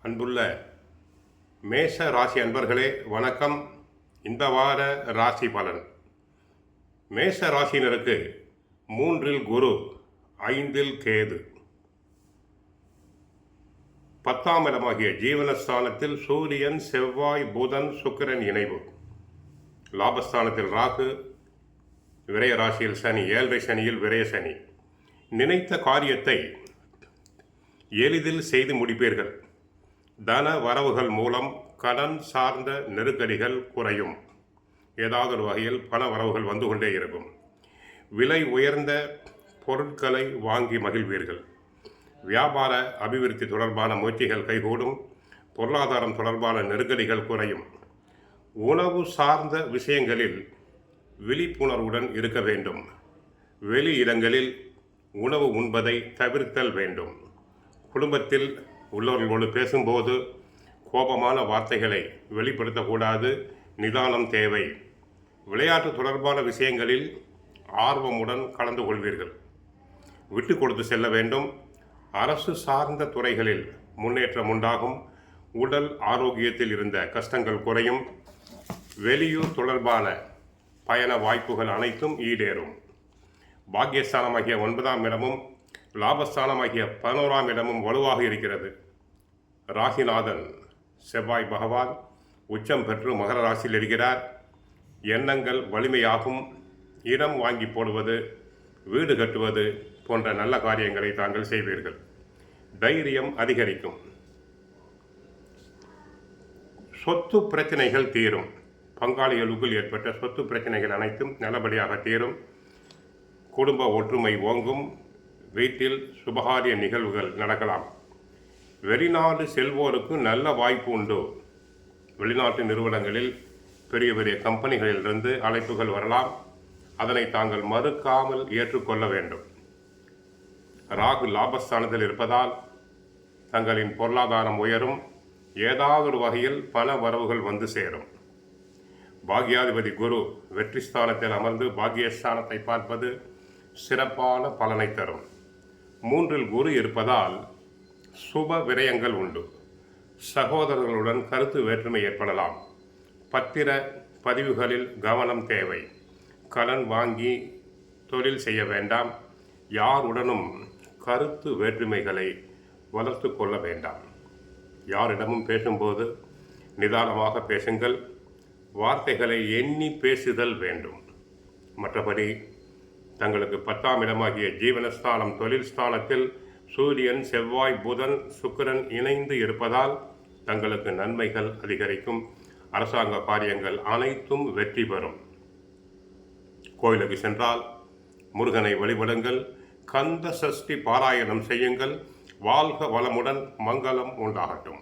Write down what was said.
அன்புள்ள மேஷ ராசி அன்பர்களே வணக்கம். இந்த வார ராசி பலன். மேஷ ராசியினருக்கு 3இல் குரு, 5இல் கேது, 10ஆம் இடமாகிய ஜீவனஸ்தானத்தில் சூரியன், செவ்வாய், புதன், சுக்கிரன் இணைவு, லாபஸ்தானத்தில் ராகு, விரய ராசியில் சனி, 7 சனியில் விரய சனி. நினைத்த காரியத்தை எளிதில் செய்து முடிப்பீர்கள். தன வரவுகள் மூலம் கடன் சார்ந்த நெருக்கடிகள் குறையும். ஏதாவது ஒரு வகையில் பண வரவுகள் வந்து கொண்டே இருக்கும். விலை உயர்ந்த பொருட்களை வாங்கி மகிழ்வீர்கள். வியாபார அபிவிருத்தி தொடர்பான முயற்சிகள் கைகூடும். பொருளாதாரம் தொடர்பான நெருக்கடிகள் குறையும். உணவு சார்ந்த விஷயங்களில் விழிப்புணர்வுடன் இருக்க வேண்டும். வெளி இடங்களில் உணவு உண்பதை தவிர்த்தல் வேண்டும். குடும்பத்தில் உள்ளவர்களோடு பேசும்போது கோபமான வார்த்தைகளை வெளிப்படுத்தக்கூடாது. நிதானம் தேவை. விளையாட்டு தொடர்பான விஷயங்களில் ஆர்வமுடன் கலந்து கொள்வீர்கள். விட்டு கொடுத்து செல்ல வேண்டும். அரசு சார்ந்த துறைகளில் முன்னேற்றம் உண்டாகும். உடல் ஆரோக்கியத்தில் இருந்த கஷ்டங்கள் குறையும். வெளியூர் தொடர்பான பயண வாய்ப்புகள் அனைத்தும் ஈடேறும். பாக்கியஸ்தானமாகிய 9ஆம் இடமும் லாபஸ்தானமாகிய 11ஆம் இடமும் வலுவாக இருக்கிறது. ராசிநாதன் செவ்வாய் பகவான் உச்சம் பெற்று மகர ராசியில் இருக்கிறார். எண்ணங்கள் வலிமையாகும். இடம் வாங்கி போடுவது, வீடு கட்டுவது போன்ற நல்ல காரியங்களை தாங்கள் செய்வீர்கள். தைரியம் அதிகரிக்கும். சொத்து பிரச்சனைகள் தீரும். பங்காளிகளுக்குள் ஏற்பட்ட சொத்து பிரச்சனைகள் அனைத்தும் நல்லபடியாக தீரும். குடும்ப ஒற்றுமை ஓங்கும். வீட்டில் சுபகாரிய நிகழ்வுகள் நடக்கலாம். வெளிநாடு செல்வோருக்கு நல்ல வாய்ப்பு உண்டு. வெளிநாட்டு நிறுவனங்களில் பெரிய பெரிய கம்பெனிகளிலிருந்து அழைப்புகள் வரலாம். அதனை தாங்கள் மறுக்காமல் ஏற்றுக்கொள்ள வேண்டும். ராகு லாபஸ்தானத்தில் இருப்பதால் தங்களின் பொருளாதாரம் உயரும். ஏதாவது ஒரு வகையில் பண வரவுகள் வந்து சேரும். பாக்யாதிபதி குரு வெற்றி ஸ்தானத்தில் அமர்ந்து பாக்யஸ்தானத்தை பார்ப்பது சிறப்பான பலனை தரும். 3இல் குரு இருப்பதால் சுப விரயங்கள் உண்டு. சகோதரர்களுடன் கருத்து வேற்றுமை ஏற்படலாம். பத்திர பதிவுகளில் கவனம் தேவை. கடன் வாங்கி தொழில் செய்ய வேண்டாம். யாருடனும் கருத்து வேற்றுமைகளை வளர்த்து கொள்ள வேண்டாம். யாரிடமும் பேசும்போது நிதானமாக பேசுங்கள். வார்த்தைகளை எண்ணி பேசுதல் வேண்டும். மற்றபடி தங்களுக்கு 10ஆம் இடமாகிய ஜீவனஸ்தானம் தொழில் ஸ்தானத்தில் சூரியன், செவ்வாய், புதன், சுக்கிரன் இணைந்து இருப்பதால் தங்களுக்கு நன்மைகள் அதிகரிக்கும். அரசாங்க காரியங்கள் அனைத்தும் வெற்றி பெறும். கோயிலுக்கு சென்றால் முருகனை வழிபடுங்கள். கந்த சஷ்டி பாராயணம் செய்யுங்கள். வாழ்க வளமுடன், மங்களம் உண்டாகட்டும்.